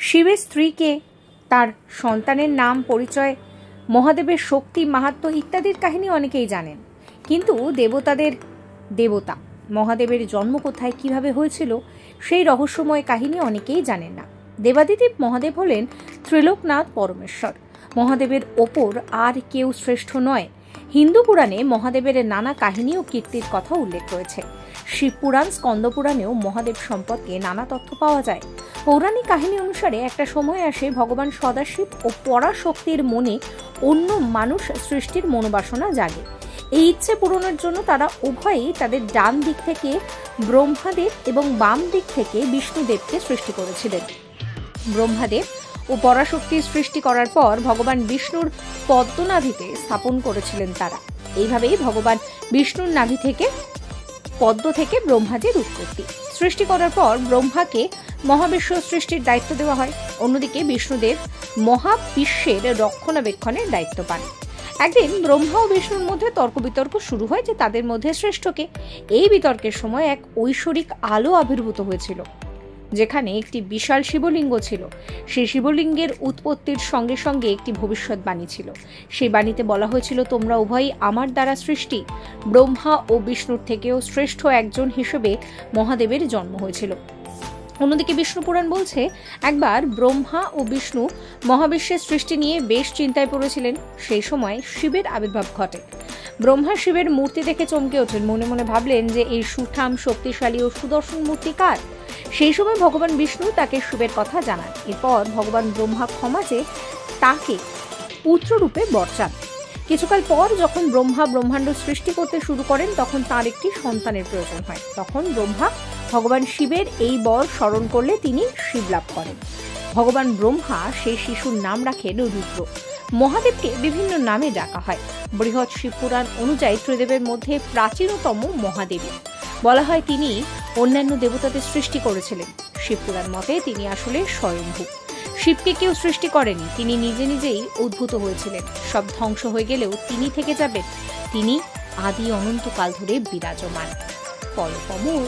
শিবের স্ত্রীকে, তার সন্তানের নাম, পরিচয়, মহাদেবের শক্তি, মাহাত্ম্য ইত্যাদির কাহিনী অনেকেই জানেন, কিন্তু দেবতাদের দেবতা মহাদেবের জন্ম কোথায়, কিভাবে হয়েছিল, সেই রহস্যময় কাহিনী অনেকেই জানেন না। দেবাদিদেব মহাদেব হলেন ত্রিলোকনাথ পরমেশ্বর। মহাদেবের ওপর আর কেউ শ্রেষ্ঠ নয়। হিন্দু পুরাণে মহাদেবের নানা কাহিনী ও কীর্তির কথা উল্লেখ রয়েছে। শিবপুরাণ, স্কন্দপুরাণেও মহাদেব সম্পর্কে নানা তথ্য পাওয়া যায়। পৌরাণিক কাহিনী অনুসারে একটা সময় আসে ভগবান সদাশিব ও পরাশক্তির মনে অন্য মানুষ সৃষ্টির মনোবাসনা জাগে। এই ইচ্ছে পূরণের জন্য তারা উভয়ই তাদের ডান দিক থেকে ব্রহ্মাদেব এবং বাম দিক থেকে বিষ্ণুদেবকে সৃষ্টি করেছিলেন। ব্রহ্মাদেব ও পরাশক্তির সৃষ্টি করার পর ভগবান বিষ্ণুর পদ্মনাভিতে স্থাপন করেছিলেন তারা। এইভাবেই ভগবান বিষ্ণুর নাভি থেকে, পদ্ম থেকে ব্রহ্মাদের উৎপত্তি। সৃষ্টি করার পর ব্রহ্মাকে মহাবিশ্ব সৃষ্টির দায়িত্ব দেওয়া হয়। অন্যদিকে বিষ্ণুদেব মহাবিশ্বের রক্ষণাবেক্ষণের দায়িত্ব পান। একদিন ব্রহ্মা ও বিষ্ণুর মধ্যে তর্ক বিতর্ক শুরু হয় যে তাদের মধ্যে শ্রেষ্ঠকে। এই বিতর্কের সময় এক ঐশ্বরিক আলো আবির্ভূত হয়েছিল, যেখানে একটি বিশাল শিবলিঙ্গ ছিল। সেই শিবলিঙ্গের উৎপত্তির সঙ্গে সঙ্গে একটি ভবিষ্যৎবাণী ছিল। সেই বাণীতে বলা হয়েছিল, তোমরা উভয়ই আমার দ্বারা সৃষ্টি। ব্রহ্মা ও বিষ্ণুর থেকেও শ্রেষ্ঠ একজন হিসেবে মহাদেবের জন্ম হয়েছিল। অন্যদিকে বিষ্ণু পুরাণ বলছে, একবার ব্রহ্মা ও বিষ্ণু মহাবিশ্বের সৃষ্টি নিয়ে বেশ চিন্তায় পড়েছিলেন। সেই সময় শিবের আবির্ভাব ঘটে। ব্রহ্মা শিবের মূর্তি দেখে চমকে ওঠেন। মনে মনে ভাবলেন যে এই সুঠাম, শক্তিশালী ও সুদর্শন মূর্তি কার। সেই সময় ভগবান বিষ্ণু তাকে শিবের কথা জানান। এরপর ভগবান ব্রহ্মা ক্ষমা চেয়ে তাকে পুত্ররূপে বর চান। কিছুকাল পর যখন ব্রহ্মা ব্রহ্মাণ্ড সৃষ্টি করতে শুরু করেন, তখন তার একটি সন্তানের প্রয়োজন হয়। তখন ব্রহ্মা ভগবান শিবের এই বর স্মরণ করলে তিনি শিব লাভ করেন। ভগবান ব্রহ্মা সেই শিশুর নাম রাখেন রুদ্র। মহাদেবকে বিভিন্ন নামে ডাকা হয়। বৃহৎ শিবপুরাণ অনুযায়ী ত্রিদেবের মধ্যে প্রাচীনতম মহাদেবী। বলা হয় তিনি অন্যান্য দেবতাদের সৃষ্টি করেছিলেন। শিবপুরাণ মতে তিনি আসলে স্বয়ম্ভু। শিবকে কেউ সৃষ্টি করেনি, তিনি নিজে নিজেই উদ্ভূত হয়েছিলেন। সব ধ্বংস হয়ে গেলেও তিনি থেকে যাবেন। তিনি আদি অনন্তকাল ধরে বিরাজমান। ফলকমল।